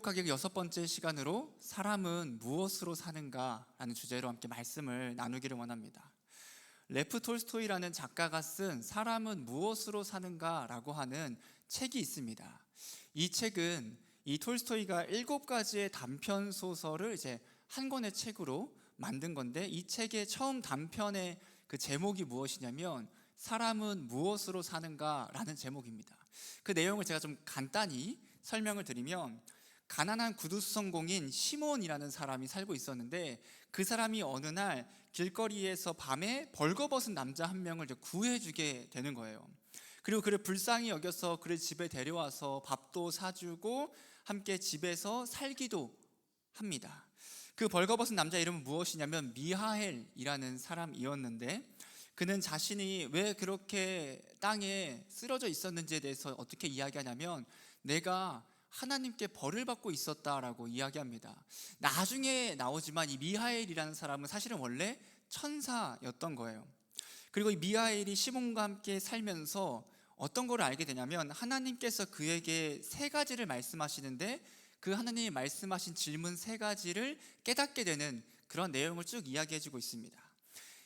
가격 여섯 번째 시간으로 사람은 무엇으로 사는가라는 주제로 함께 말씀을 나누기를 원합니다. 레프 톨스토이라는 작가가 쓴 사람은 무엇으로 사는가라고 하는 책이 있습니다. 이 책은 이 톨스토이가 7가지의 단편 소설을 이제 한 권의 책으로 만든 건데, 이 책의 처음 단편의 그 제목이 무엇이냐면 사람은 무엇으로 사는가라는 제목입니다. 그 내용을 제가 좀 간단히 설명을 드리면, 가난한 구두수성공인 시몬이라는 사람이 살고 있었는데, 그 사람이 어느 날 길거리에서 밤에 벌거벗은 남자 한 명을 구해주게 되는 거예요. 그리고 그를 불쌍히 여겨서 그를 집에 데려와서 밥도 사주고 함께 집에서 살기도 합니다. 그 벌거벗은 남자 이름은 무엇이냐면 미하엘이라는 사람이었는데, 그는 자신이 왜 그렇게 땅에 쓰러져 있었는지에 대해서 어떻게 이야기하냐면, 내가 하나님께 벌을 받고 있었다라고 이야기합니다. 나중에 나오지만 이 미하엘이라는 사람은 사실은 원래 천사였던 거예요. 그리고 이 미하엘이 시몬과 함께 살면서 어떤 걸 알게 되냐면, 하나님께서 그에게 3가지를 말씀하시는데 그 하나님이 말씀하신 질문 3가지를 깨닫게 되는 그런 내용을 쭉 이야기해주고 있습니다.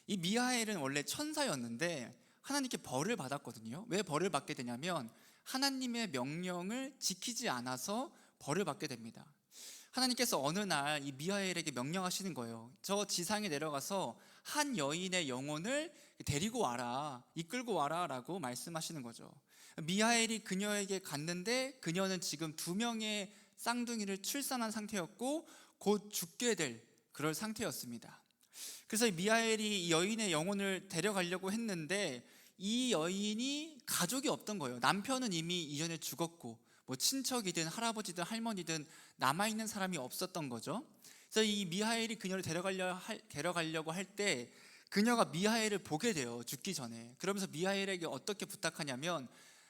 이 미하엘은 원래 천사였는데 하나님께 벌을 받았거든요. 왜 벌을 받게 되냐면 하나님의 명령을 지키지 않아서 벌을 받게 됩니다. 하나님께서 어느 날 이 미하엘에게 명령하시는 거예요. 저 지상에 내려가서 한 여인의 영혼을 데리고 와라, 이끌고 와라 라고 말씀하시는 거죠. 미하엘이 그녀에게 갔는데 그녀는 지금 2명의 쌍둥이를 출산한 상태였고 곧 죽게 될 그럴 상태였습니다. 그래서 미하엘이 이 여인의 영혼을 데려가려고 했는데 이 여인이 가족이 없던 거예요. 남편은 이미 이전에 죽었고 뭐 친척이든 할아버지든 할머니든 남아있는 사람이 없었던 거죠. 그래서 이 미하엘이 그녀를 데려가려고 할 때 그녀가 미하엘을 보게 돼요, 죽기 전에. 그러면서 미하엘에게 어떻게 부탁하냐면,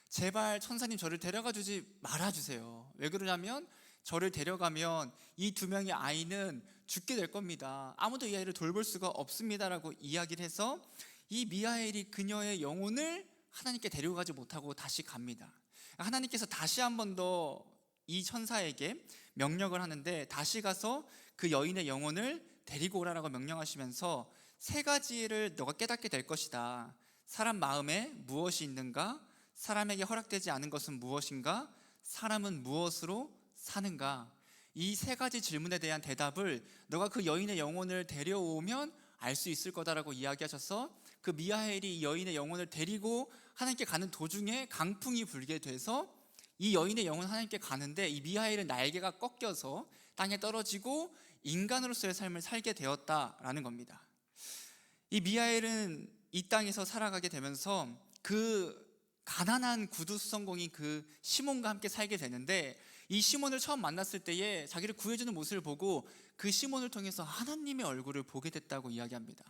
제발 천사님 저를 데려가 주지 말아주세요. 왜 그러냐면 저를 데려가면 이 2명의 아이는 죽게 될 겁니다. 아무도 이 아이를 돌볼 수가 없습니다 라고 이야기를 해서 이 미하엘이 그녀의 영혼을 하나님께 데려가지 못하고 다시 갑니다. 하나님께서 다시 한 번 더 이 천사에게 명령을 하는데, 다시 가서 그 여인의 영혼을 데리고 오라라고 명령하시면서 3가지를 너가 깨닫게 될 것이다. 사람 마음에 무엇이 있는가? 사람에게 허락되지 않은 것은 무엇인가? 사람은 무엇으로 사는가? 이 3가지 질문에 대한 대답을 너가 그 여인의 영혼을 데려오면 알 수 있을 거다라고 이야기하셔서, 그 미하엘이 이 여인의 영혼을 데리고 하나님께 가는 도중에 강풍이 불게 돼서 이 여인의 영혼 하나님께 가는데, 이 미하엘은 날개가 꺾여서 땅에 떨어지고 인간으로서의 삶을 살게 되었다라는 겁니다. 이 미하엘은 이 땅에서 살아가게 되면서 그 가난한 구두수성공인 그 시몬과 함께 살게 되는데, 이 시몬을 처음 만났을 때에 자기를 구해주는 모습을 보고 그 시몬을 통해서 하나님의 얼굴을 보게 됐다고 이야기합니다.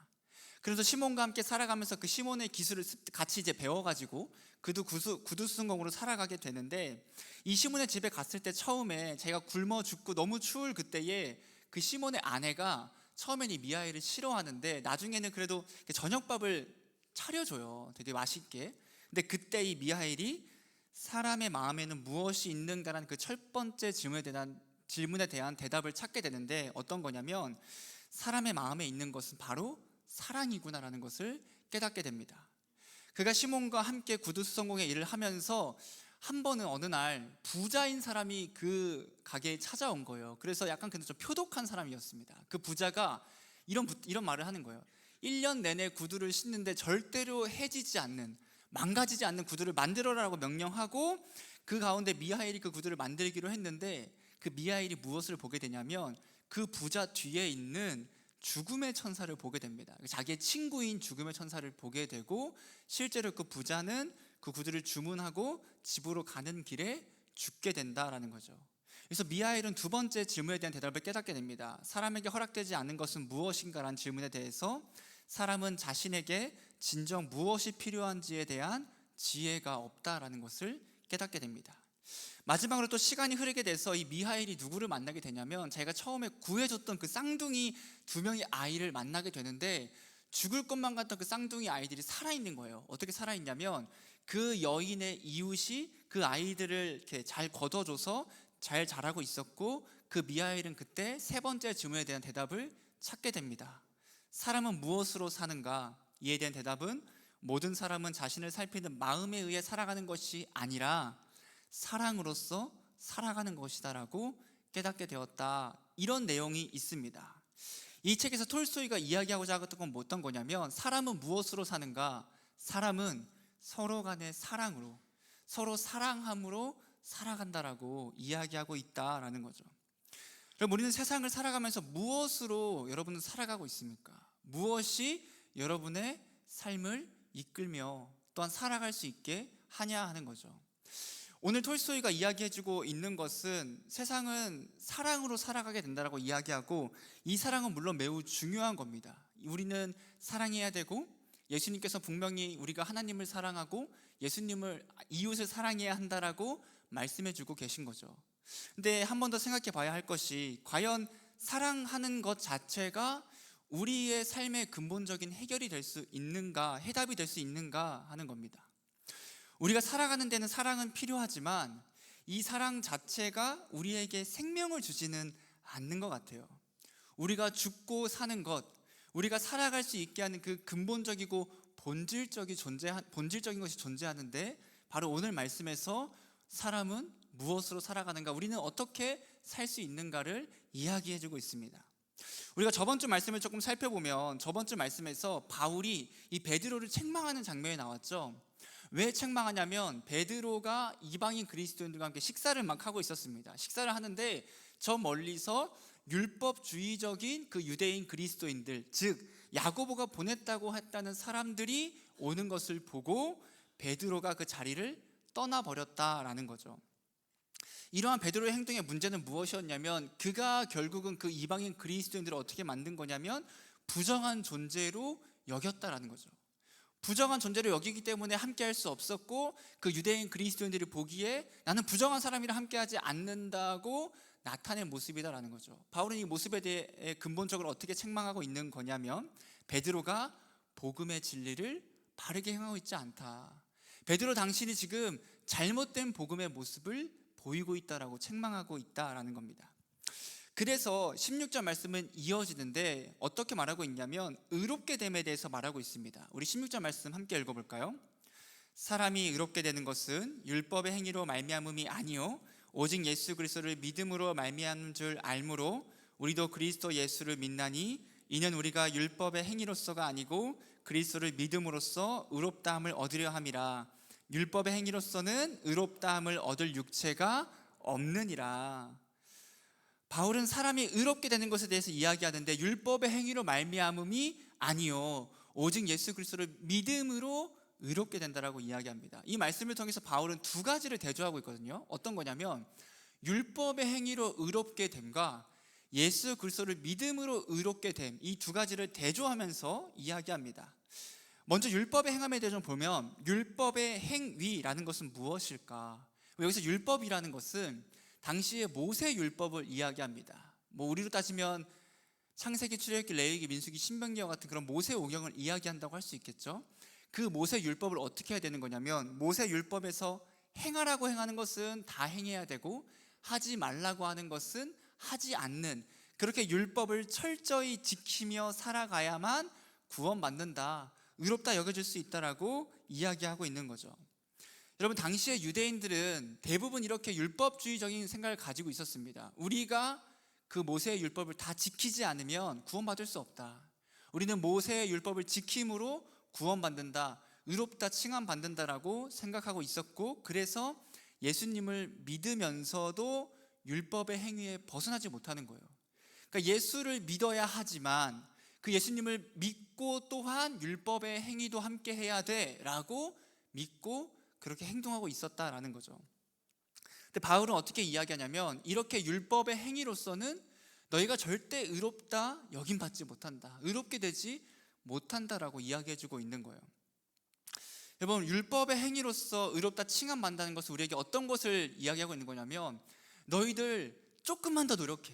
그래서 시몬과 함께 살아가면서 그 시몬의 기술을 같이 이제 배워가지고 그도 구두수성공으로 살아가게 되는데, 이 시몬의 집에 갔을 때 처음에 자기가 굶어 죽고 너무 추울 그때에 그 시몬의 아내가 처음엔 이 미하엘을 싫어하는데 나중에는 그래도 저녁밥을 차려줘요, 되게 맛있게. 근데 그때 이 미하엘이 사람의 마음에는 무엇이 있는가라는 그 첫 번째 질문에 대한 대답을 찾게 되는데, 어떤 거냐면 사람의 마음에 있는 것은 바로 사랑이구나라는 것을 깨닫게 됩니다. 그가 시몬과 함께 구두수성공의 일을 하면서 한 번은 어느 날 부자인 사람이 그 가게에 찾아온 거예요. 그래서 약간 근데 좀 표독한 사람이었습니다. 그 부자가 이런 말을 하는 거예요. 1년 내내 구두를 신는데 절대로 해지지 않는, 망가지지 않는 구두를 만들어라고 명령하고, 그 가운데 미하엘이 그 구두를 만들기로 했는데, 그 미하엘이 무엇을 보게 되냐면 그 부자 뒤에 있는 죽음의 천사를 보게 됩니다. 자기의 친구인 죽음의 천사를 보게 되고, 실제로 그 부자는 그 구두를 주문하고 집으로 가는 길에 죽게 된다라는 거죠. 그래서 미하엘은 2번째 질문에 대한 대답을 깨닫게 됩니다. 사람에게 허락되지 않은 것은 무엇인가라는 질문에 대해서 사람은 자신에게 진정 무엇이 필요한지에 대한 지혜가 없다라는 것을 깨닫게 됩니다. 마지막으로 또 시간이 흐르게 돼서 이 미하엘이 누구를 만나게 되냐면, 자기가 처음에 구해줬던 그 쌍둥이 2명의 아이를 만나게 되는데, 죽을 것만 같던 그 쌍둥이 아이들이 살아있는 거예요. 어떻게 살아있냐면 그 여인의 이웃이 그 아이들을 이렇게 잘 걷어줘서 잘 자라고 있었고 그 미하엘은 그때 세 번째 질문에 대한 대답을 찾게 됩니다. 사람은 무엇으로 사는가? 이에 대한 대답은 모든 사람은 자신을 살피는 마음에 의해 살아가는 것이 아니라 사랑으로서 살아가는 것이다라고 깨닫게 되었다. 이런 내용이 있습니다. 이 책에서 톨스토이가 이야기하고자 하던 건 어떤 거냐면 사람은 무엇으로 사는가? 사람은 서로 간의 사랑으로, 서로 사랑함으로 살아간다라고 이야기하고 있다라는 거죠. 그럼 우리는 세상을 살아가면서 무엇으로 여러분은 살아가고 있습니까? 무엇이 여러분의 삶을 이끌며 또한 살아갈 수 있게 하냐 하는 거죠. 오늘 톨스토이가 이야기해주고 있는 것은 세상은 사랑으로 살아가게 된다고 이야기하고 이 사랑은 물론 매우 중요한 겁니다. 우리는 사랑해야 되고 예수님께서 분명히 우리가 하나님을 사랑하고 예수님을 이웃을 사랑해야 한다라고 말씀해주고 계신 거죠. 근데 한 번 더 생각해 봐야 할 것이 과연 사랑하는 것 자체가 우리의 삶의 근본적인 해결이 될 수 있는가, 해답이 될 수 있는가 하는 겁니다. 우리가 살아가는 데는 사랑은 필요하지만 이 사랑 자체가 우리에게 생명을 주지는 않는 것 같아요. 우리가 죽고 사는 것, 우리가 살아갈 수 있게 하는 그 근본적이고 본질적인 것이 존재하는데 바로 오늘 말씀에서 사람은 무엇으로 살아가는가, 우리는 어떻게 살 수 있는가를 이야기해주고 있습니다. 우리가 저번 주 말씀을 조금 살펴보면 저번 주 말씀에서 바울이 이 베드로를 책망하는 장면이 나왔죠. 왜 책망하냐면 베드로가 이방인 그리스도인들과 함께 식사를 막 하고 있었습니다. 식사를 하는데 저 멀리서 율법주의적인 그 유대인 그리스도인들, 즉 야고보가 보냈다고 했다는 사람들이 오는 것을 보고 베드로가 그 자리를 떠나버렸다라는 거죠. 이러한 베드로의 행동의 문제는 무엇이었냐면 그가 결국은 그 이방인 그리스도인들을 어떻게 만든 거냐면 부정한 존재로 여겼다라는 거죠. 부정한 존재로 여기기 때문에 함께할 수 없었고 그 유대인 그리스도인들이 보기에 나는 부정한 사람이랑 함께하지 않는다고 나타낸 모습이다라는 거죠. 바울은 이 모습에 대해 근본적으로 어떻게 책망하고 있는 거냐면 베드로가 복음의 진리를 바르게 행하고 있지 않다. 베드로 당신이 지금 잘못된 복음의 모습을 보이고 있다라고 책망하고 있다라는 겁니다. 그래서 16절 말씀은 이어지는데 어떻게 말하고 있냐면 의롭게 됨에 대해서 말하고 있습니다. 우리 16절 말씀 함께 읽어볼까요? 사람이 의롭게 되는 것은 율법의 행위로 말미암음이 아니요 오직 예수 그리스도를 믿음으로 말미암은 줄 알므로 우리도 그리스도 예수를 믿나니 이는 우리가 율법의 행위로서가 아니고 그리스도를 믿음으로써 의롭다함을 얻으려 함이라. 율법의 행위로서는 의롭다함을 얻을 육체가 없느니라. 바울은 사람이 의롭게 되는 것에 대해서 이야기하는데 율법의 행위로 말미암음이 아니요 오직 예수 그리스도를 믿음으로 의롭게 된다라고 이야기합니다. 이 말씀을 통해서 바울은 두 가지를 대조하고 있거든요. 어떤 거냐면 율법의 행위로 의롭게 됨과 예수 그리스도를 믿음으로 의롭게 됨, 이 두 가지를 대조하면서 이야기합니다. 먼저 율법의 행함에 대해서 보면 율법의 행위라는 것은 무엇일까? 여기서 율법이라는 것은 당시의 모세 율법을 이야기합니다. 우리로 따지면 창세기, 출애굽기, 레위기, 민수기, 신명기와 같은 그런 모세 오경을 이야기한다고 할 수 있겠죠. 그 모세 율법을 어떻게 해야 되는 거냐면 모세 율법에서 행하라고 행하는 것은 다 행해야 되고 하지 말라고 하는 것은 하지 않는, 그렇게 율법을 철저히 지키며 살아가야만 구원받는다, 의롭다 여겨질 수 있다라고 이야기하고 있는 거죠. 여러분 당시의 유대인들은 대부분 이렇게 율법주의적인 생각을 가지고 있었습니다. 우리가 그 모세의 율법을 다 지키지 않으면 구원받을 수 없다. 우리는 모세의 율법을 지킴으로 구원받는다, 의롭다 칭함받는다라고 생각하고 있었고 그래서 예수님을 믿으면서도 율법의 행위에 벗어나지 못하는 거예요. 그러니까 예수를 믿어야 하지만 그 예수님을 믿고 또한 율법의 행위도 함께 해야 돼라고 믿고 그렇게 행동하고 있었다라는 거죠. 근데 바울은 어떻게 이야기하냐면 이렇게 율법의 행위로서는 너희가 절대 의롭다 여김받지 못한다, 의롭게 되지 못한다라고 이야기해주고 있는 거예요. 여러분 율법의 행위로서 의롭다 칭함받는다는 것은 우리에게 어떤 것을 이야기하고 있는 거냐면 너희들 조금만 더 노력해,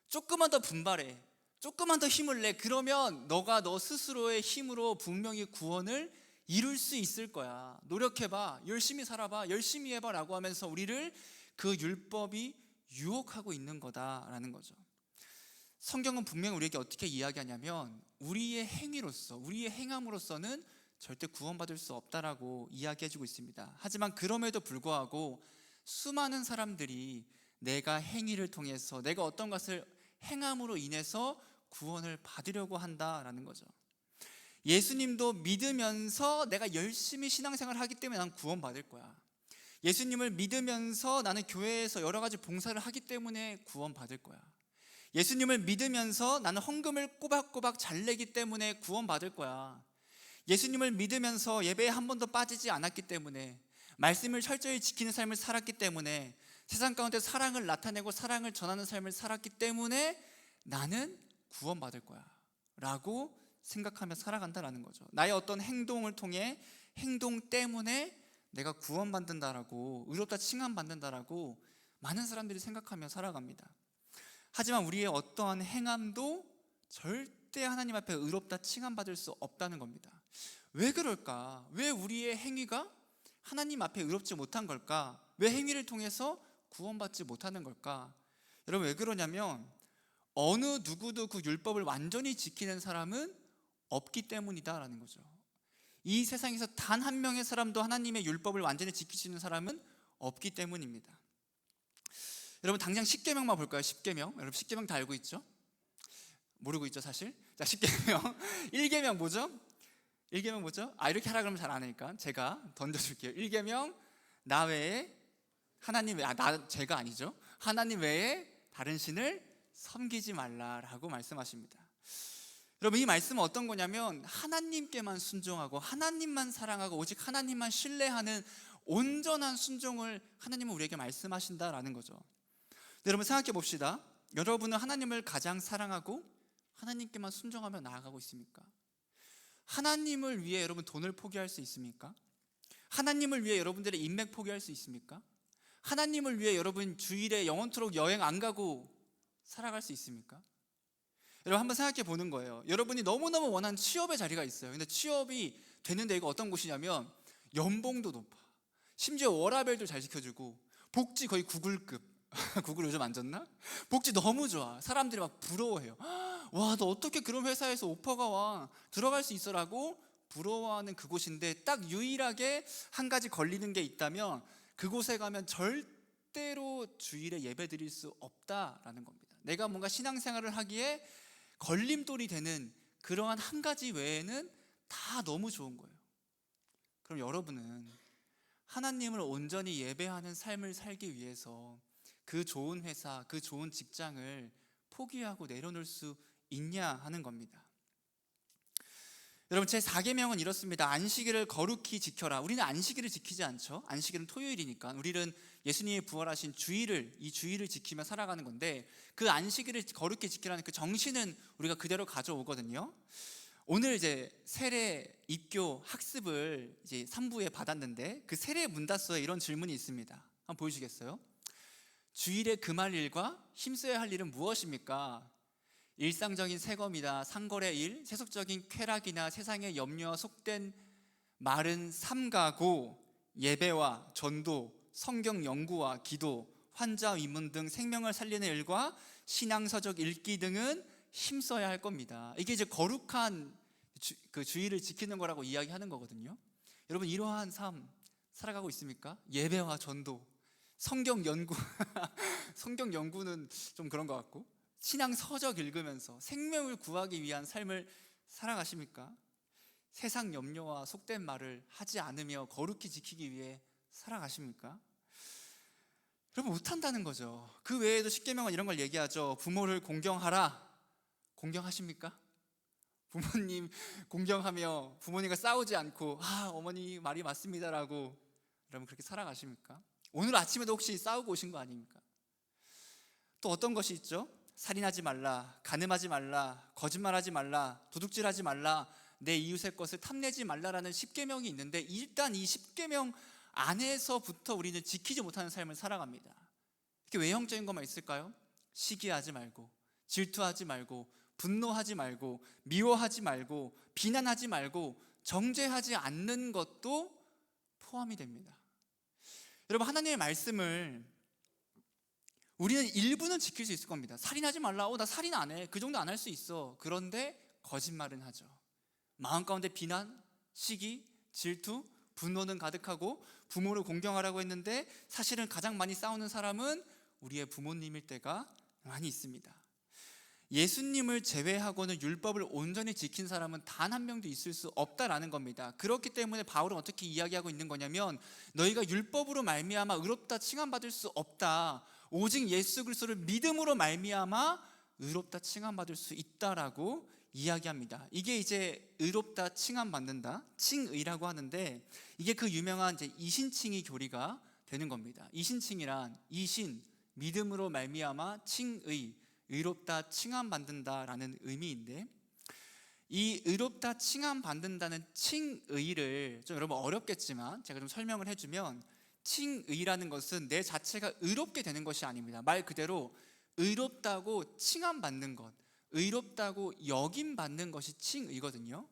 조금만 더 분발해, 조금만 더 힘을 내, 그러면 너가 너 스스로의 힘으로 분명히 구원을 이룰 수 있을 거야. 노력해봐, 열심히 살아봐, 열심히 해봐 라고 하면서 우리를 그 율법이 유혹하고 있는 거다라는 거죠. 성경은 분명히 우리에게 어떻게 이야기하냐면 우리의 행위로서, 우리의 행함으로서는 절대 구원받을 수 없다라고 이야기해주고 있습니다. 하지만 그럼에도 불구하고 수많은 사람들이 내가 행위를 통해서, 내가 어떤 것을 행함으로 인해서 구원을 받으려고 한다라는 거죠. 예수님도 믿으면서 내가 열심히 신앙생활을 하기 때문에 난 구원받을 거야. 예수님을 믿으면서 나는 교회에서 여러 가지 봉사를 하기 때문에 구원받을 거야. 예수님을 믿으면서 나는 헌금을 꼬박꼬박 잘 내기 때문에 구원받을 거야. 예수님을 믿으면서 예배에 한 번도 빠지지 않았기 때문에, 말씀을 철저히 지키는 삶을 살았기 때문에, 세상 가운데 사랑을 나타내고 사랑을 전하는 삶을 살았기 때문에 나는 구원받을 거야 라고 생각하며 살아간다라는 거죠. 나의 어떤 행동을 통해, 행동 때문에 내가 구원받는다라고, 의롭다 칭함받는다라고 많은 사람들이 생각하며 살아갑니다. 하지만 우리의 어떠한 행함도 절대 하나님 앞에 의롭다 칭함받을 수 없다는 겁니다. 왜 그럴까? 왜 우리의 행위가 하나님 앞에 의롭지 못한 걸까? 왜 행위를 통해서 구원받지 못하는 걸까? 여러분, 왜 그러냐면 어느 누구도 그 율법을 완전히 지키는 사람은 없기 때문이다라는 거죠. 이 세상에서 단 한 명의 사람도 하나님의 율법을 완전히 지키시는 사람은 없기 때문입니다. 여러분, 당장 10계명만 볼까요? 10계명. 여러분 10계명 다 알고 있죠? 모르고 있죠, 사실? 자, 10계명. 1계명 뭐죠? 1계명 뭐죠? 이렇게 하라 그러면 잘 안 하니까 제가 던져줄게요. 1계명, 나 외에 하나님 외에, 제가 아니죠. 하나님 외에 다른 신을 섬기지 말라라고 말씀하십니다. 여러분, 이 말씀은 어떤 거냐면 하나님께만 순종하고 하나님만 사랑하고 오직 하나님만 신뢰하는 온전한 순종을 하나님은 우리에게 말씀하신다라는 거죠. 여러분, 생각해 봅시다. 여러분은 하나님을 가장 사랑하고 하나님께만 순종하며 나아가고 있습니까? 하나님을 위해 여러분 돈을 포기할 수 있습니까? 하나님을 위해 여러분들의 인맥 포기할 수 있습니까? 하나님을 위해 여러분 주일에 영원토록 여행 안 가고 살아갈 수 있습니까? 여러분, 한번 생각해 보는 거예요. 여러분이 너무너무 원하는 취업의 자리가 있어요. 근데 취업이 되는데 이거 어떤 곳이냐면 연봉도 높아, 심지어 워라밸도 잘 지켜주고, 복지 거의 구글급. 구글 요즘 안 졌나? 복지 너무 좋아. 사람들이 막 부러워해요. 와, 너 어떻게 그런 회사에서 오퍼가 와, 들어갈 수 있어라고 부러워하는 그곳인데, 딱 유일하게 한 가지 걸리는 게 있다면 그곳에 가면 절대로 주일에 예배 드릴 수 없다라는 겁니다. 내가 뭔가 신앙생활을 하기에 걸림돌이 되는 그러한 한 가지 외에는 다 너무 좋은 거예요. 그럼 여러분은 하나님을 온전히 예배하는 삶을 살기 위해서 그 좋은 회사, 그 좋은 직장을 포기하고 내려놓을 수 있냐 하는 겁니다. 여러분, 제 4계명은 이렇습니다. 안식일을 거룩히 지켜라. 우리는 안식일을 지키지 않죠. 안식일은 토요일이니까. 우리는 예수님이 부활하신 주일을, 이 주일을 지키며 살아가는 건데, 그 안식일을 거룩히 지키라는 그 정신은 우리가 그대로 가져오거든요. 오늘 이제 세례 입교 학습을 이제 3부에 받았는데, 그 세례 문답서에 이런 질문이 있습니다. 한번 보여주시겠어요? 주일에 금할 일과 힘써야 할 일은 무엇입니까? 일상적인 세검이나 상거래 일, 세속적인 쾌락이나 세상의 염려와 속된 말은 삼가고, 예배와 전도, 성경 연구와 기도, 환자 위문 등 생명을 살리는 일과 신앙서적 읽기 등은 힘써야 할 겁니다. 이게 이제 거룩한 그 주의를 지키는 거라고 이야기하는 거거든요. 여러분, 이러한 삶 살아가고 있습니까? 예배와 전도, 성경 연구 성경 연구는 좀 그런 것 같고, 신앙 서적 읽으면서 생명을 구하기 위한 삶을 살아가십니까? 세상 염려와 속된 말을 하지 않으며 거룩히 지키기 위해 살아가십니까? 여러분, 못한다는 거죠. 그 외에도 십계명은 이런 걸 얘기하죠. 부모를 공경하라. 공경하십니까? 부모님 공경하며 부모님과 싸우지 않고 어머니 말이 맞습니다라고 여러분 그렇게 살아가십니까? 오늘 아침에도 혹시 싸우고 오신 거 아닙니까? 또 어떤 것이 있죠? 살인하지 말라, 간음하지 말라, 거짓말하지 말라, 도둑질하지 말라, 내 이웃의 것을 탐내지 말라라는 십계명이 있는데, 일단 이 십계명 안에서부터 우리는 지키지 못하는 삶을 살아갑니다. 이렇게 외형적인 것만 있을까요? 시기하지 말고, 질투하지 말고, 분노하지 말고, 미워하지 말고, 비난하지 말고, 정죄하지 않는 것도 포함이 됩니다. 여러분, 하나님의 말씀을 우리는 일부는 지킬 수 있을 겁니다. 살인하지 말라. 나 살인 안 해. 그 정도 안 할 수 있어. 그런데 거짓말은 하죠. 마음 가운데 비난, 시기, 질투, 분노는 가득하고 부모를 공경하라고 했는데 사실은 가장 많이 싸우는 사람은 우리의 부모님일 때가 많이 있습니다. 예수님을 제외하고는 율법을 온전히 지킨 사람은 단 한 명도 있을 수 없다라는 겁니다. 그렇기 때문에 바울은 어떻게 이야기하고 있는 거냐면, 너희가 율법으로 말미암아 의롭다 칭함받을 수 없다. 오직 예수 그리스도를 믿음으로 말미암아 의롭다 칭함받을 수 있다라고 이야기합니다. 이게 이제 의롭다 칭함받는다, 칭의라고 하는데, 이게 그 유명한 이제 이신칭의 교리가 되는 겁니다. 이신칭이란 이신, 믿음으로 말미암아 칭의, 의롭다 칭함받는다라는 의미인데, 이 의롭다 칭함받는다는 칭의를 좀 여러분 어렵겠지만 제가 좀 설명을 해주면, 칭의라는 것은 내 자체가 의롭게 되는 것이 아닙니다. 말 그대로 의롭다고 칭함받는 것, 의롭다고 여김받는 것이 칭의거든요.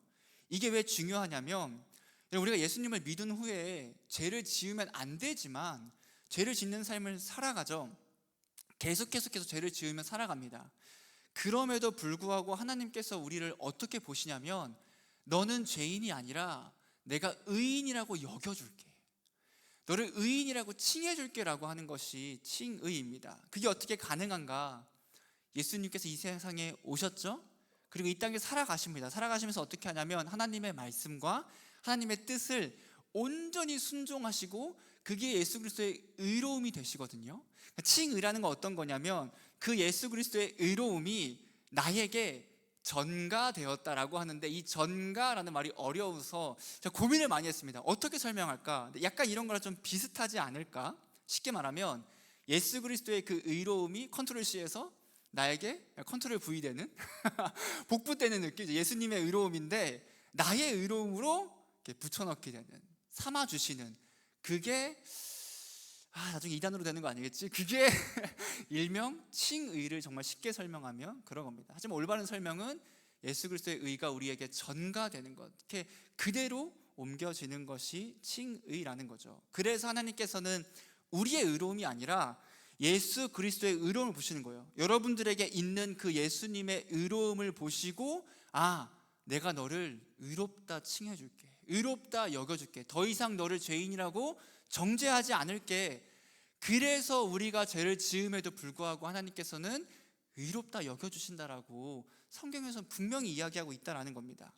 이게 왜 중요하냐면, 우리가 예수님을 믿은 후에 죄를 지으면 안 되지만 죄를 짓는 삶을 살아가죠. 계속해서 죄를 지으며 살아갑니다. 그럼에도 불구하고 하나님께서 우리를 어떻게 보시냐면, 너는 죄인이 아니라 내가 의인이라고 여겨줄게, 너를 의인이라고 칭해줄게 라고 하는 것이 칭의입니다. 그게 어떻게 가능한가? 예수님께서 이 세상에 오셨죠. 그리고 이 땅에 살아가십니다. 살아가시면서 어떻게 하냐면 하나님의 말씀과 하나님의 뜻을 온전히 순종하시고, 그게 예수 그리스도의 의로움이 되시거든요. 칭의라는 건 어떤 거냐면, 그 예수 그리스도의 의로움이 나에게 전가되었다라고 하는데, 이 전가라는 말이 어려워서 제가 고민을 많이 했습니다. 어떻게 설명할까? 약간 이런 거랑 좀 비슷하지 않을까? 쉽게 말하면 예수 그리스도의 그 의로움이 컨트롤 C에서 나에게 컨트롤 V 되는 복붙되는 느낌, 예수님의 의로움인데 나의 의로움으로 이렇게 붙여넣게 되는, 삼아주시는, 그게 나중에 2단으로 되는 거 아니겠지? 그게 일명 칭의를 정말 쉽게 설명하면 그런 겁니다. 하지만 올바른 설명은 예수 그리스도의 의가 우리에게 전가되는 것, 이렇게 그대로 옮겨지는 것이 칭의라는 거죠. 그래서 하나님께서는 우리의 의로움이 아니라 예수 그리스도의 의로움을 보시는 거예요. 여러분들에게 있는 그 예수님의 의로움을 보시고, 내가 너를 의롭다 칭해줄게, 의롭다 여겨줄게, 더 이상 너를 죄인이라고 정죄하지 않을게. 그래서 우리가 죄를 지음에도 불구하고 하나님께서는 의롭다 여겨주신다라고 성경에서 분명히 이야기하고 있다라는 겁니다.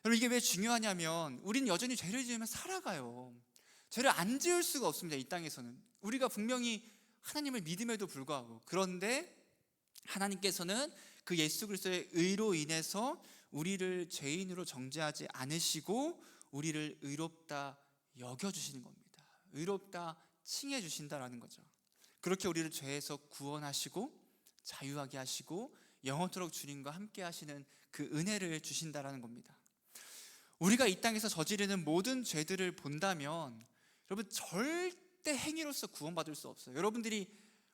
여러분, 이게 왜 중요하냐면, 우리는 여전히 죄를 지으면 살아가요. 죄를 안 지을 수가 없습니다. 이 땅에서는 우리가 분명히 하나님을 믿음에도 불구하고. 그런데 하나님께서는 그 예수 그리스도의 의로 인해서 우리를 죄인으로 정죄하지 않으시고 우리를 의롭다 여겨주시는 겁니다. 의롭다 칭해 주신다라는 거죠. 그렇게 우리를 죄에서 구원하시고 자유하게 하시고 영원토록 주님과 함께 하시는 그 은혜를 주신다라는 겁니다. 우리가 이 땅에서 저지르는 모든 죄들을 본다면 여러분, 절대 행위로서 구원받을 수 없어요. 여러분들이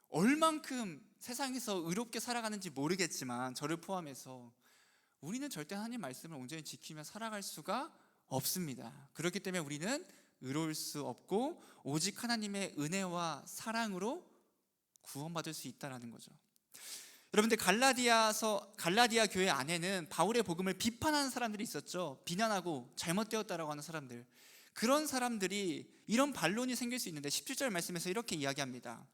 얼만큼 세상에서 의롭게 살아가는지 모르겠지만 저를 포함해서 우리는 절대 하나님 말씀을 온전히 지키며 살아갈 수가 없습니다. 그렇기 때문에 우리는 의로울 수 없고 오직 하나님의 은혜와 사랑으로 구원받을 수 있다는 거죠. 여러분들, 갈라디아 교회 안에는 바울의 복음을 비판하는 사람들이 있었죠. 비난하고 잘못되었다라고 하는 사람들. 그런 사람들이 이런 반론이 생길 수 있는데 17절 말씀에서 이렇게 이야기합니다.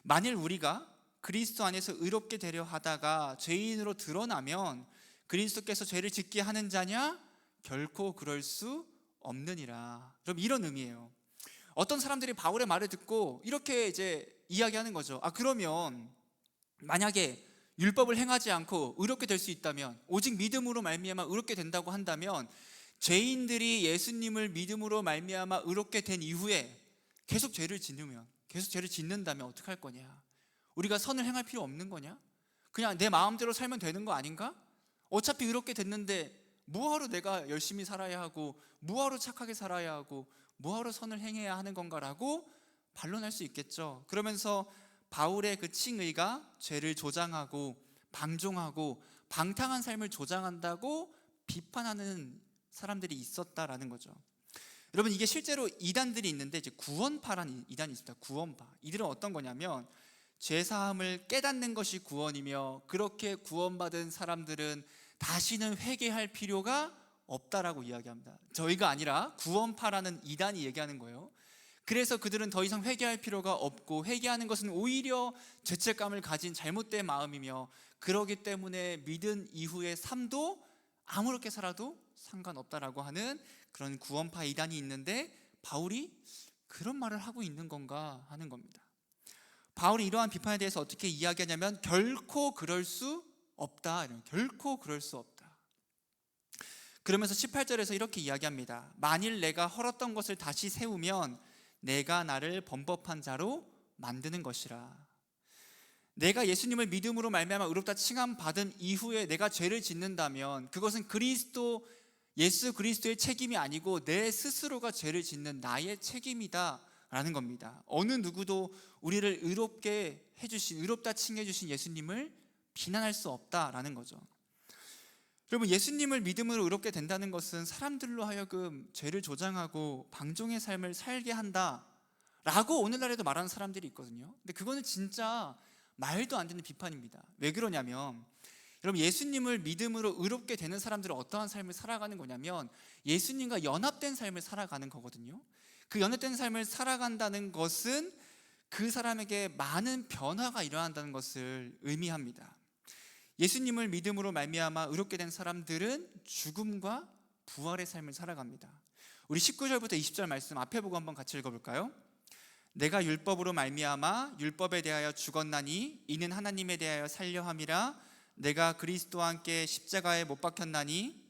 만일 우리가 그리스도 안에서 의롭게 되려 하다가 죄인으로 드러나면 그리스도께서 죄를 짓게 하는 자냐? 결코 그럴 수 없느니라. 그럼 이런 의미예요. 어떤 사람들이 바울의 말을 듣고 이렇게 이제 이야기하는 거죠. 그러면 만약에 율법을 행하지 않고 의롭게 될 수 있다면, 오직 믿음으로 말미암아 의롭게 된다고 한다면, 죄인들이 예수님을 믿음으로 말미암아 의롭게 된 이후에 계속 죄를 짓는다면 어떻게 할 거냐? 우리가 선을 행할 필요 없는 거냐? 그냥 내 마음대로 살면 되는 거 아닌가? 어차피 의롭게 됐는데 뭐하러 내가 열심히 살아야 하고, 뭐하러 착하게 살아야 하고, 뭐하러 선을 행해야 하는 건가라고 반론할 수 있겠죠. 그러면서 바울의 그 칭의가 죄를 조장하고 방종하고 방탕한 삶을 조장한다고 비판하는 사람들이 있었다라는 거죠. 여러분, 이게 실제로 이단들이 있는데, 이제 구원파라는 이단이 있습니다. 구원파. 이들은 어떤 거냐면, 죄 사함을 깨닫는 것이 구원이며 그렇게 구원받은 사람들은 다시는 회개할 필요가 없다라고 이야기합니다. 저희가 아니라 구원파라는 이단이 얘기하는 거예요. 그래서 그들은 더 이상 회개할 필요가 없고 회개하는 것은 오히려 죄책감을 가진 잘못된 마음이며 그러기 때문에 믿은 이후의 삶도 아무렇게 살아도 상관없다라고 하는 그런 구원파 이단이 있는데 바울이 그런 말을 하고 있는 건가 하는 겁니다. 바울이 이러한 비판에 대해서 어떻게 이야기하냐면 결코 그럴 수 없다. 결코 그럴 수 없다. 그러면서 18절에서 이렇게 이야기합니다. 만일 내가 헐었던 것을 다시 세우면 내가 나를 범법한 자로 만드는 것이라. 내가 예수님을 믿음으로 말미암아 의롭다 칭함 받은 이후에 내가 죄를 짓는다면 그것은 예수 그리스도의 책임이 아니고 내 스스로가 죄를 짓는 나의 책임이다 라는 겁니다. 어느 누구도 우리를 의롭다 칭해 주신 예수님을 비난할 수 없다라는 거죠. 여러분, 예수님을 믿음으로 의롭게 된다는 것은 사람들로 하여금 죄를 조장하고 방종의 삶을 살게 한다라고 오늘날에도 말하는 사람들이 있거든요. 근데 그거는 진짜 말도 안 되는 비판입니다. 왜 그러냐면 여러분, 예수님을 믿음으로 의롭게 되는 사람들은 어떠한 삶을 살아가는 거냐면 예수님과 연합된 삶을 살아가는 거거든요. 그 연합된 삶을 살아간다는 것은 그 사람에게 많은 변화가 일어난다는 것을 의미합니다. 예수님을 믿음으로 말미암아 의롭게 된 사람들은 죽음과 부활의 삶을 살아갑니다. 우리 19절부터 20절 말씀 앞에 보고 한번 같이 읽어볼까요? 내가 율법으로 말미암아 율법에 대하여 죽었나니 이는 하나님에 대하여 살려 함이라. 내가 그리스도와 함께 십자가에 못 박혔나니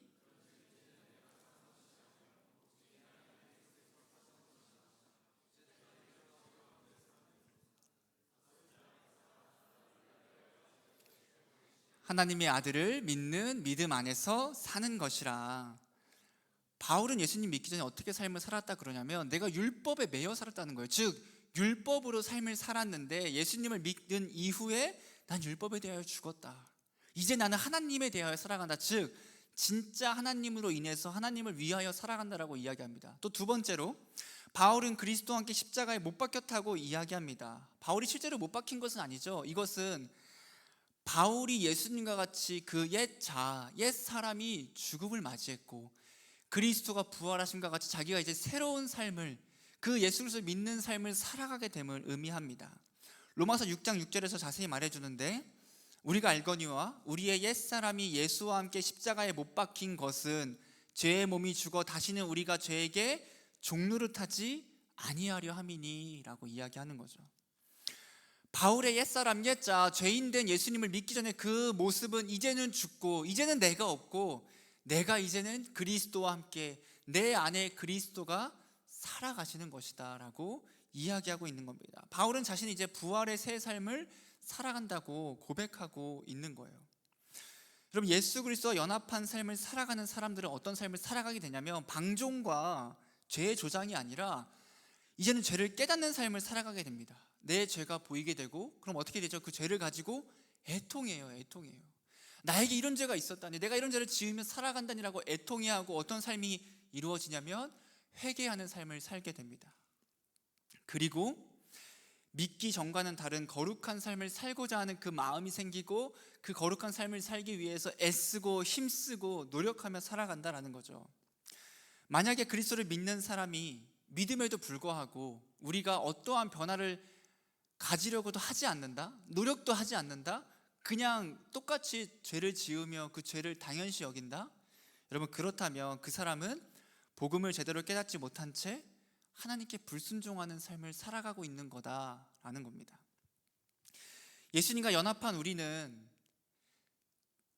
하나님의 아들을 믿는 믿음 안에서 사는 것이라. 바울은 예수님 믿기 전에 어떻게 삶을 살았다 그러냐면 내가 율법에 매여 살았다는 거예요. 즉 율법으로 삶을 살았는데 예수님을 믿는 이후에 난 율법에 대하여 죽었다. 이제 나는 하나님에 대하여 살아간다. 즉 진짜 하나님으로 인해서 하나님을 위하여 살아간다라고 이야기합니다. 또 두 번째로 바울은 그리스도와 함께 십자가에 못 박혔다고 이야기합니다. 바울이 실제로 못 박힌 것은 아니죠. 이것은 바울이 예수님과 같이 그 옛 사람이 죽음을 맞이했고 그리스도가 부활하심과 같이 자기가 이제 새로운 삶을, 그 예수 그리스도를 믿는 삶을 살아가게 됨을 의미합니다. 로마서 6장 6절에서 자세히 말해주는데 우리가 알거니와 우리의 옛 사람이 예수와 함께 십자가에 못 박힌 것은 죄의 몸이 죽어 다시는 우리가 죄에게 종노릇하지 아니하려 함이니 라고 이야기하는 거죠. 바울의 옛사람 옛자 죄인된 예수님을 믿기 전에 그 모습은 이제는 죽고 이제는 내가 없고 내가 이제는 그리스도와 함께 내 안에 그리스도가 살아가시는 것이다 라고 이야기하고 있는 겁니다. 바울은 자신이 이제 부활의 새 삶을 살아간다고 고백하고 있는 거예요. 여러분, 예수 그리스도와 연합한 삶을 살아가는 사람들은 어떤 삶을 살아가게 되냐면 방종과 죄의 조장이 아니라 이제는 죄를 깨닫는 삶을 살아가게 됩니다. 내 죄가 보이게 되고 그럼 어떻게 되죠? 그 죄를 가지고 애통해요. 나에게 이런 죄가 있었다니, 내가 이런 죄를 지으며 살아간다니라고 애통해하고 어떤 삶이 이루어지냐면 회개하는 삶을 살게 됩니다. 그리고 믿기 전과는 다른 거룩한 삶을 살고자 하는 그 마음이 생기고 그 거룩한 삶을 살기 위해서 애쓰고 힘쓰고 노력하며 살아간다라는 거죠. 만약에 그리스도를 믿는 사람이 믿음에도 불구하고 우리가 어떠한 변화를 가지려고도 하지 않는다, 노력도 하지 않는다, 그냥 똑같이 죄를 지으며 그 죄를 당연시 여긴다? 여러분, 그렇다면 그 사람은 복음을 제대로 깨닫지 못한 채 하나님께 불순종하는 삶을 살아가고 있는 거다라는 겁니다. 예수님과 연합한 우리는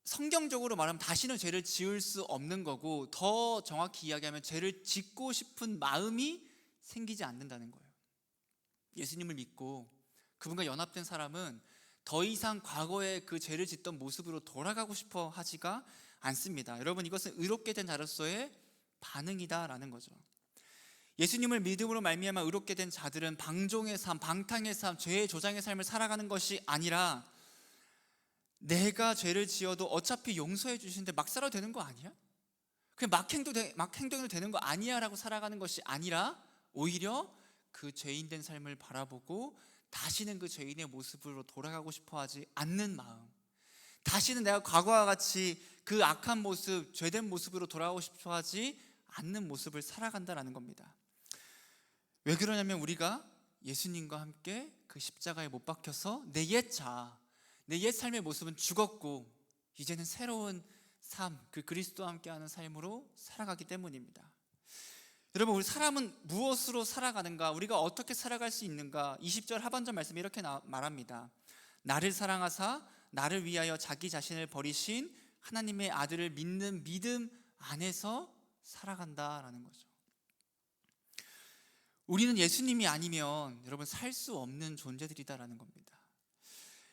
성경적으로 말하면 다시는 죄를 지을 수 없는 거고, 더 정확히 이야기하면 죄를 짓고 싶은 마음이 생기지 않는다는 거예요. 예수님을 믿고 그분과 연합된 사람은 더 이상 과거의 그 죄를 짓던 모습으로 돌아가고 싶어 하지가 않습니다. 여러분, 이것은 의롭게 된 자로서의 반응이다라는 거죠. 예수님을 믿음으로 말미암아 의롭게 된 자들은 방종의 삶, 방탕의 삶, 죄의 조장의 삶을 살아가는 것이 아니라 내가 죄를 지어도 어차피 용서해 주시는데 막 살아도 되는 거 아니야? 그냥 막 행동해도 되는 거 아니야? 라고 살아가는 것이 아니라 오히려 그 죄인된 삶을 바라보고 다시는 그 죄인의 모습으로 돌아가고 싶어 하지 않는 마음, 다시는 내가 과거와 같이 그 악한 모습, 죄된 모습으로 돌아가고 싶어 하지 않는 모습을 살아간다라는 겁니다. 왜 그러냐면 우리가 예수님과 함께 그 십자가에 못 박혀서 내 옛 자아, 내 옛 삶의 모습은 죽었고 이제는 새로운 삶, 그 그리스도와 함께하는 삶으로 살아가기 때문입니다. 여러분, 우리 사람은 무엇으로 살아가는가? 우리가 어떻게 살아갈 수 있는가? 20절 하반절 말씀에 이렇게 말합니다. 나를 사랑하사 나를 위하여 자기 자신을 버리신 하나님의 아들을 믿는 믿음 안에서 살아간다라는 거죠. 우리는 예수님이 아니면 여러분 살 수 없는 존재들이다라는 겁니다.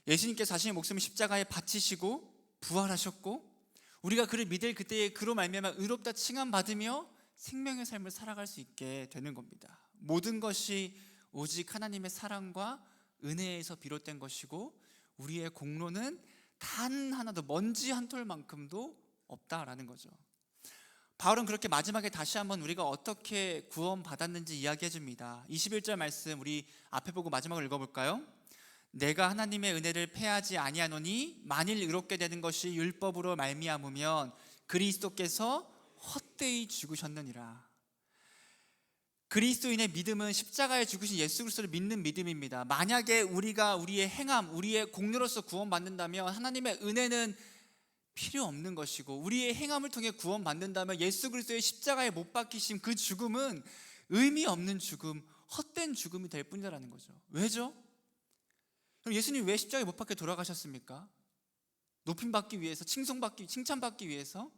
예수님께서 자신의 목숨을 십자가에 바치시고 부활하셨고 우리가 그를 믿을 그때에 그로 말미암아 의롭다 칭함받으며 생명의 삶을 살아갈 수 있게 되는 겁니다. 모든 것이 오직 하나님의 사랑과 은혜에서 비롯된 것이고 우리의 공로는 단 하나도, 먼지 한 톨만큼도 없다라는 거죠. 바울은 그렇게 마지막에 다시 한번 우리가 어떻게 구원받았는지 이야기해 줍니다. 21절 말씀 우리 앞에 보고 마지막을 읽어볼까요? 내가 하나님의 은혜를 패하지 아니하노니 만일 의롭게 되는 것이 율법으로 말미암으면 그리스도께서 헛되이 죽으셨느니라. 그리스도인의 믿음은 십자가에 죽으신 예수 그리스도를 믿는 믿음입니다. 만약에 우리가 우리의 행함, 우리의 공로로서 구원받는다면 하나님의 은혜는 필요 없는 것이고 우리의 행함을 통해 구원받는다면 예수 그리스도의 십자가에 못 박히신 그 죽음은 의미 없는 죽음, 헛된 죽음이 될 뿐이라는 거죠. 왜죠? 그럼 예수님 왜 십자가에 못 박혀 돌아가셨습니까? 높임받기 위해서, 칭찬받기 위해서?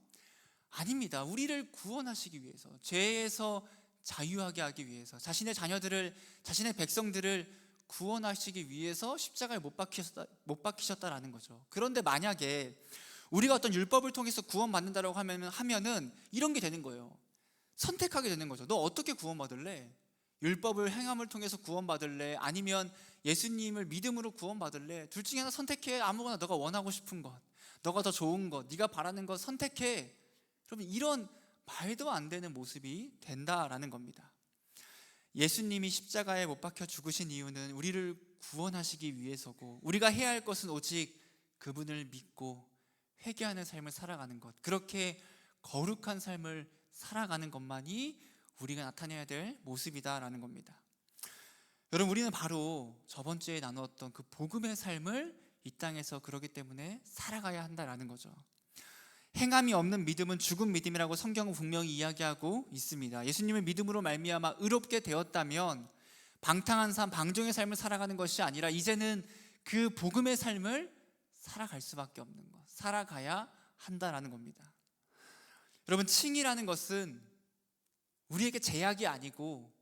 아닙니다. 우리를 구원하시기 위해서, 죄에서 자유하게 하기 위해서, 자신의 자녀들을, 자신의 백성들을 구원하시기 위해서 십자가에 못 박히셨다라는 거죠. 그런데 만약에 우리가 어떤 율법을 통해서 구원받는다라고 하면은 이런 게 되는 거예요. 선택하게 되는 거죠. 너 어떻게 구원받을래? 율법을 행함을 통해서 구원받을래? 아니면 예수님을 믿음으로 구원받을래? 둘 중에 하나 선택해. 아무거나 너가 원하고 싶은 것, 너가 더 좋은 것, 네가 바라는 것 선택해. 그러면 이런 말도 안 되는 모습이 된다라는 겁니다. 예수님이 십자가에 못 박혀 죽으신 이유는 우리를 구원하시기 위해서고 우리가 해야 할 것은 오직 그분을 믿고 회개하는 삶을 살아가는 것, 그렇게 거룩한 삶을 살아가는 것만이 우리가 나타내야 될 모습이다라는 겁니다. 여러분, 우리는 바로 저번 주에 나누었던 그 복음의 삶을 이 땅에서 그러기 때문에 살아가야 한다라는 거죠. 행함이 없는 믿음은 죽은 믿음이라고 성경은 분명히 이야기하고 있습니다. 예수님을 믿음으로 말미암아 의롭게 되었다면 방탕한 삶, 방종의 삶을 살아가는 것이 아니라 이제는 그 복음의 삶을 살아갈 수밖에 없는 것, 살아가야 한다라는 겁니다. 여러분, 칭이라는 것은 우리에게 제약이 아니고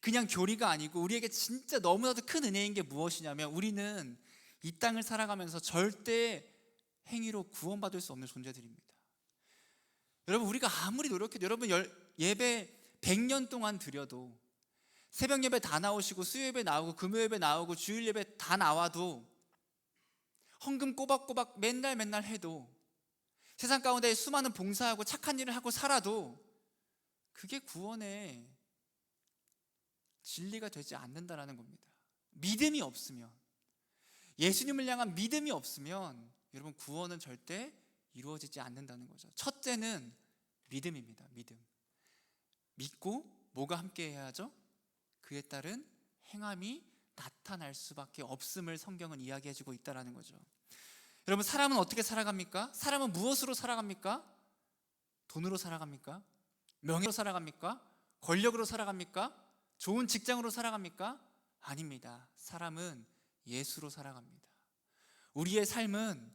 그냥 교리가 아니고 우리에게 진짜 너무나도 큰 은혜인 게 무엇이냐면 우리는 이 땅을 살아가면서 절대 행위로 구원받을 수 없는 존재들입니다. 여러분, 우리가 아무리 노력해도, 여러분 예배 100년 동안 드려도, 새벽 예배 다 나오시고 수요 예배 나오고 금요 예배 나오고 주일 예배 다 나와도, 헌금 꼬박꼬박 맨날 해도, 세상 가운데 수많은 봉사하고 착한 일을 하고 살아도 그게 구원의 진리가 되지 않는다라는 겁니다. 믿음이 없으면, 예수님을 향한 믿음이 없으면 여러분 구원은 절대 이루어지지 않는다는 거죠. 첫째는 믿음입니다. 믿고 뭐가 함께 해야 하죠? 그에 따른 행함이 나타날 수밖에 없음을 성경은 이야기해주고 있다는 거죠. 여러분, 사람은 어떻게 살아갑니까? 사람은 무엇으로 살아갑니까? 돈으로 살아갑니까? 명예로 살아갑니까? 권력으로 살아갑니까? 좋은 직장으로 살아갑니까? 아닙니다. 사람은 예수로 살아갑니다. 우리의 삶은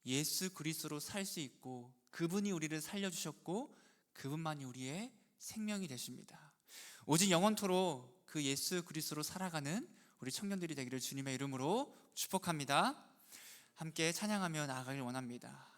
예수 그리스도로 살 수 있고 그분이 우리를 살려주셨고 그분만이 우리의 생명이 되십니다. 오직 영원토록 그 예수 그리스도로 살아가는 우리 청년들이 되기를 주님의 이름으로 축복합니다. 함께 찬양하며 나아가길 원합니다.